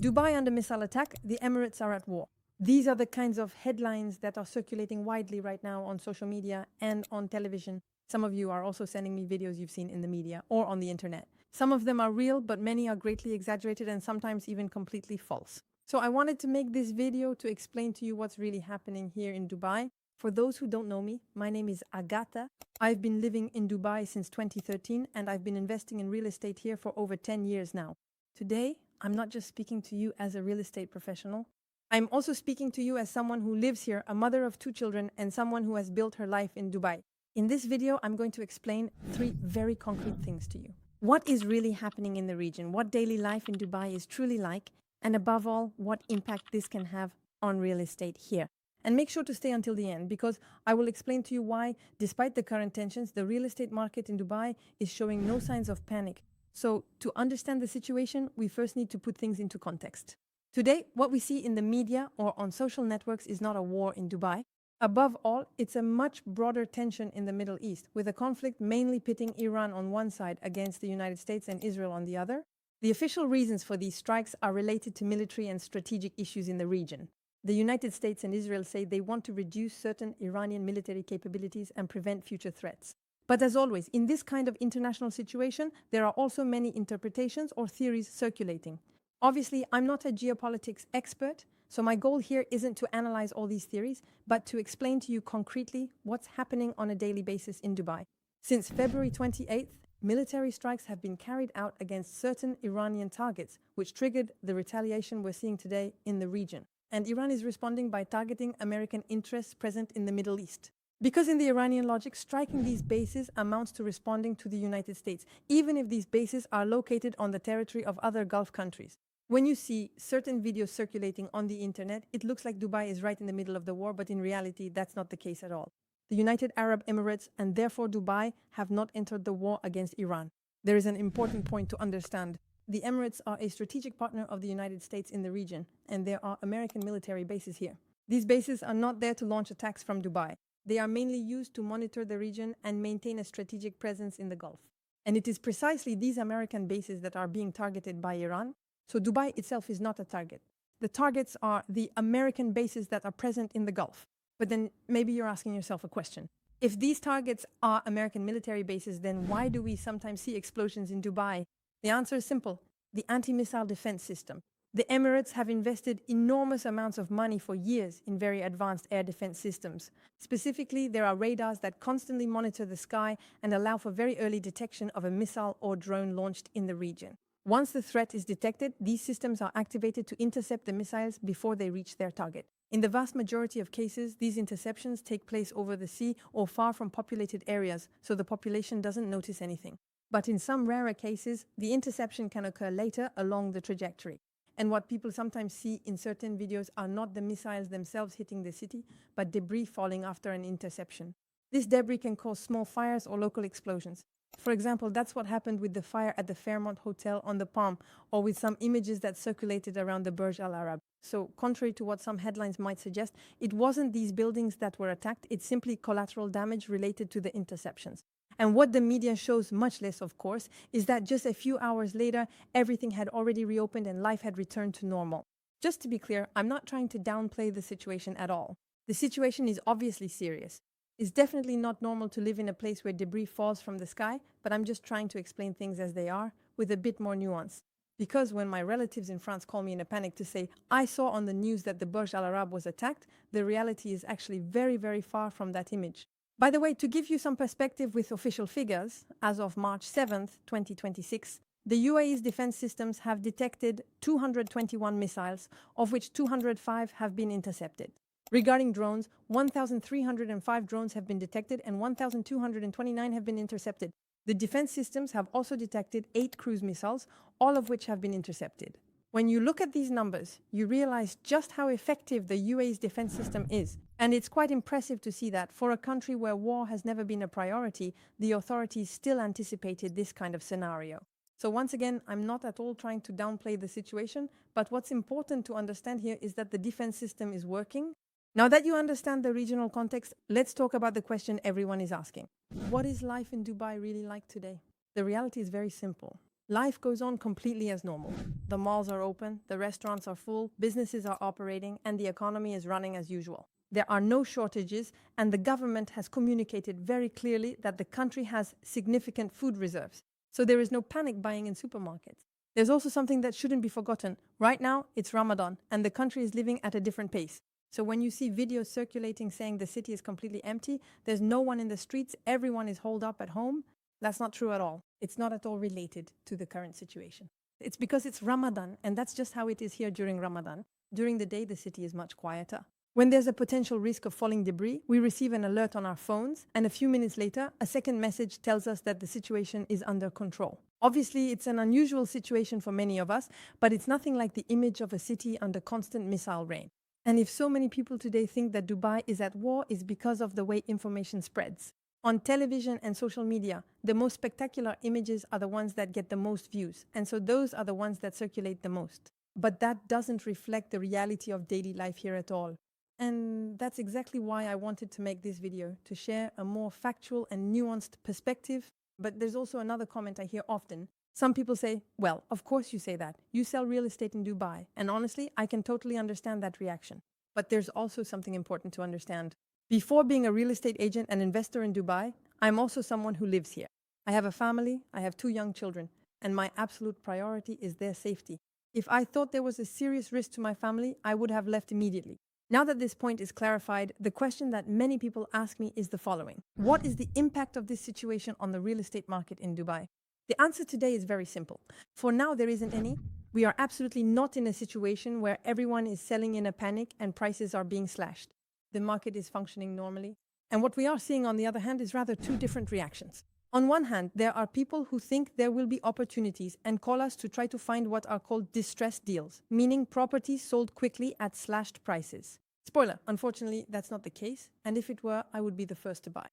Dubai under missile attack, the Emirates are at war. These are the kinds of headlines that are circulating widely right now on social media and on television. Some of you are also sending me videos you've seen in the media or on the internet. Some of them are real, but many are greatly exaggerated and sometimes even completely false. So I wanted to make this video to explain to you what's really happening here in Dubai. For those who don't know me, my name is Agatha. I've been living in Dubai since 2013 and I've been investing in real estate here for over 10 years now. Today, I'm not just speaking to you as a real estate professional. I'm also speaking to you as someone who lives here, a mother of 2 children, and someone who has built her life in Dubai. In this video, I'm going to explain 3 very concrete things to you. What is really happening in the region, what daily life in Dubai is truly like, and above all, what impact this can have on real estate here. And make sure to stay until the end, because I will explain to you why, despite the current tensions, the real estate market in Dubai is showing no signs of panic. So to understand the situation, we first need to put things into context. Today, what we see in the media or on social networks is not a war in Dubai. Above all, it's a much broader tension in the Middle East, with a conflict mainly pitting Iran on one side against the United States and Israel on the other. The official reasons for these strikes are related to military and strategic issues in the region. The United States and Israel say they want to reduce certain Iranian military capabilities and prevent future threats. But as always, in this kind of international situation, there are also many interpretations or theories circulating. Obviously, I'm not a geopolitics expert, so my goal here isn't to analyze all these theories, but to explain to you concretely what's happening on a daily basis in Dubai. Since February 28th, military strikes have been carried out against certain Iranian targets, which triggered the retaliation we're seeing today in the region. And Iran is responding by targeting American interests present in the Middle East. Because in the Iranian logic, striking these bases amounts to responding to the United States, even if these bases are located on the territory of other Gulf countries. When you see certain videos circulating on the internet, it looks like Dubai is right in the middle of the war, but in reality, that's not the case at all. The United Arab Emirates, and therefore Dubai, have not entered the war against Iran. There is an important point to understand. The Emirates are a strategic partner of the United States in the region, and there are American military bases here. These bases are not there to launch attacks from Dubai. They are mainly used to monitor the region and maintain a strategic presence in the Gulf. And it is precisely these American bases that are being targeted by Iran. So Dubai itself is not a target. The targets are the American bases that are present in the Gulf. But then maybe you're asking yourself a question. If these targets are American military bases, then why do we sometimes see explosions in Dubai? The answer is simple: the anti-missile defense system. The Emirates have invested enormous amounts of money for years in very advanced air defense systems. Specifically, there are radars that constantly monitor the sky and allow for very early detection of a missile or drone launched in the region. Once the threat is detected, these systems are activated to intercept the missiles before they reach their target. In the vast majority of cases, these interceptions take place over the sea or far from populated areas, so the population doesn't notice anything. But in some rarer cases, the interception can occur later along the trajectory. And what people sometimes see in certain videos are not the missiles themselves hitting the city, but debris falling after an interception. This debris can cause small fires or local explosions. For example, that's what happened with the fire at the Fairmont hotel on the Palm, or with some images that circulated around the Burj Al Arab. So, contrary to what some headlines might suggest, it wasn't these buildings that were attacked, it's simply collateral damage related to the interceptions. And what the media shows much less, of course, is that just a few hours later, everything had already reopened and life had returned to normal. Just to be clear, I'm not trying to downplay the situation at all. The situation is obviously serious. It's definitely not normal to live in a place where debris falls from the sky, but I'm just trying to explain things as they are, with a bit more nuance. Because when my relatives in France call me in a panic to say, I saw on the news that the Burj Al Arab was attacked, the reality is actually very, very far from that image. By the way, to give you some perspective with official figures, as of March 7th, 2026, the UAE's defense systems have detected 221 missiles, of which 205 have been intercepted. Regarding drones, 1,305 drones have been detected and 1,229 have been intercepted. The defense systems have also detected 8 cruise missiles, all of which have been intercepted. When you look at these numbers, you realize just how effective the UAE's defense system is. And it's quite impressive to see that for a country where war has never been a priority, the authorities still anticipated this kind of scenario. So once again, I'm not at all trying to downplay the situation, but what's important to understand here is that the defense system is working. Now that you understand the regional context, let's talk about the question everyone is asking. What is life in Dubai really like today? The reality is very simple. Life goes on completely as normal. The malls are open, the restaurants are full, businesses are operating, and the economy is running as usual. There are no shortages, and the government has communicated very clearly that the country has significant food reserves. So there is no panic buying in supermarkets. There's also something that shouldn't be forgotten. Right now, it's Ramadan, and the country is living at a different pace. So when you see videos circulating saying the city is completely empty, there's no one in the streets, everyone is holed up at home, that's not true at all. It's not at all related to the current situation. It's because it's Ramadan, and that's just how it is here during Ramadan. During the day, the city is much quieter. When there's a potential risk of falling debris, we receive an alert on our phones, and a few minutes later, a second message tells us that the situation is under control. Obviously, it's an unusual situation for many of us, but it's nothing like the image of a city under constant missile rain. And if so many people today think that Dubai is at war, it's because of the way information spreads. On television and social media, the most spectacular images are the ones that get the most views, and so those are the ones that circulate the most. But that doesn't reflect the reality of daily life here at all. And that's exactly why I wanted to make this video, to share a more factual and nuanced perspective. But there's also another comment I hear often. Some people say, well, of course you say that. You sell real estate in Dubai. And honestly, I can totally understand that reaction. But there's also something important to understand. Before being a real estate agent and investor in Dubai, I'm also someone who lives here. I have a family, I have 2 young children, and my absolute priority is their safety. If I thought there was a serious risk to my family, I would have left immediately. Now that this point is clarified, the question that many people ask me is the following. What is the impact of this situation on the real estate market in Dubai? The answer today is very simple. For now, there isn't any. We are absolutely not in a situation where everyone is selling in a panic and prices are being slashed. The market is functioning normally. And what we are seeing, on the other hand, is rather 2 different reactions. On one hand, there are people who think there will be opportunities and call us to try to find what are called distressed deals, meaning properties sold quickly at slashed prices. Spoiler, unfortunately, that's not the case, and if it were, I would be the first to buy.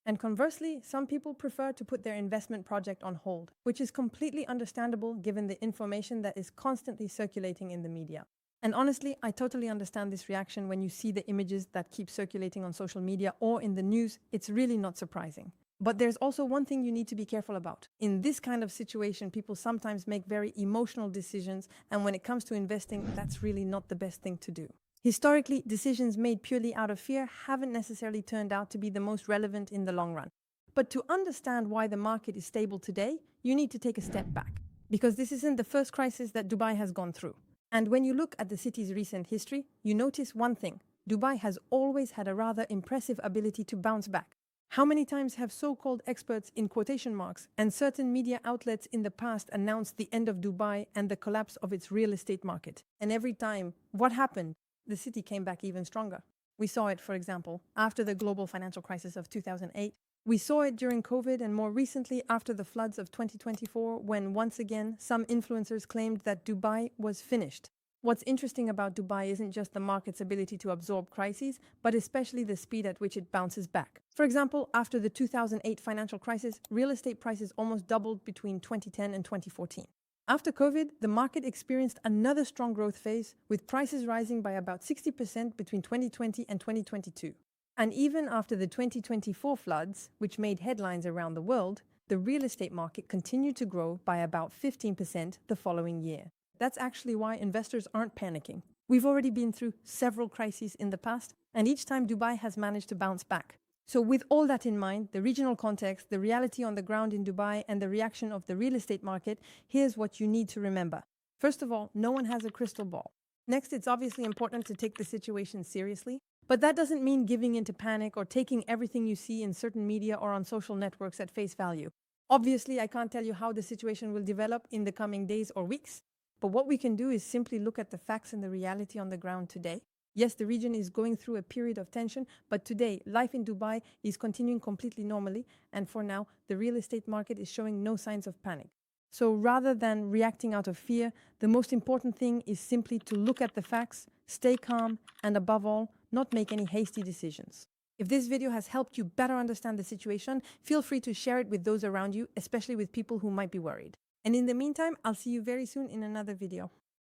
And conversely, some people prefer to put their investment project on hold, which is completely understandable given the information that is constantly circulating in the media. And honestly, I totally understand this reaction when you see the images that keep circulating on social media or in the news. It's really not surprising. But there's also one thing you need to be careful about. In this kind of situation, people sometimes make very emotional decisions, and when it comes to investing, that's really not the best thing to do. Historically, decisions made purely out of fear haven't necessarily turned out to be the most relevant in the long run. But to understand why the market is stable today, you need to take a step back, because this isn't the first crisis that Dubai has gone through. And when you look at the city's recent history, you notice one thing. Dubai has always had a rather impressive ability to bounce back. How many times have so-called experts in quotation marks and certain media outlets in the past announced the end of Dubai and the collapse of its real estate market? And every time, what happened? The city came back even stronger. We saw it, for example, after the global financial crisis of 2008. We saw it during COVID, and more recently after the floods of 2024, when once again some influencers claimed that Dubai was finished. What's interesting about Dubai isn't just the market's ability to absorb crises, but especially the speed at which it bounces back. For example, after the 2008 financial crisis, real estate prices almost doubled between 2010 and 2014. After COVID, the market experienced another strong growth phase, with prices rising by about 60% between 2020 and 2022. And even after the 2024 floods, which made headlines around the world, the real estate market continued to grow by about 15% the following year. That's actually why investors aren't panicking. We've already been through several crises in the past, and each time Dubai has managed to bounce back. So with all that in mind, the regional context, the reality on the ground in Dubai, and the reaction of the real estate market, here's what you need to remember. First of all, no one has a crystal ball. Next, it's obviously important to take the situation seriously, but that doesn't mean giving into panic or taking everything you see in certain media or on social networks at face value. Obviously, I can't tell you how the situation will develop in the coming days or weeks, but what we can do is simply look at the facts and the reality on the ground today. Yes, the region is going through a period of tension, but today, life in Dubai is continuing completely normally, and for now, the real estate market is showing no signs of panic. So rather than reacting out of fear, the most important thing is simply to look at the facts, stay calm, and above all, not make any hasty decisions. If this video has helped you better understand the situation, feel free to share it with those around you, especially with people who might be worried. And in the meantime, I'll see you very soon in another video.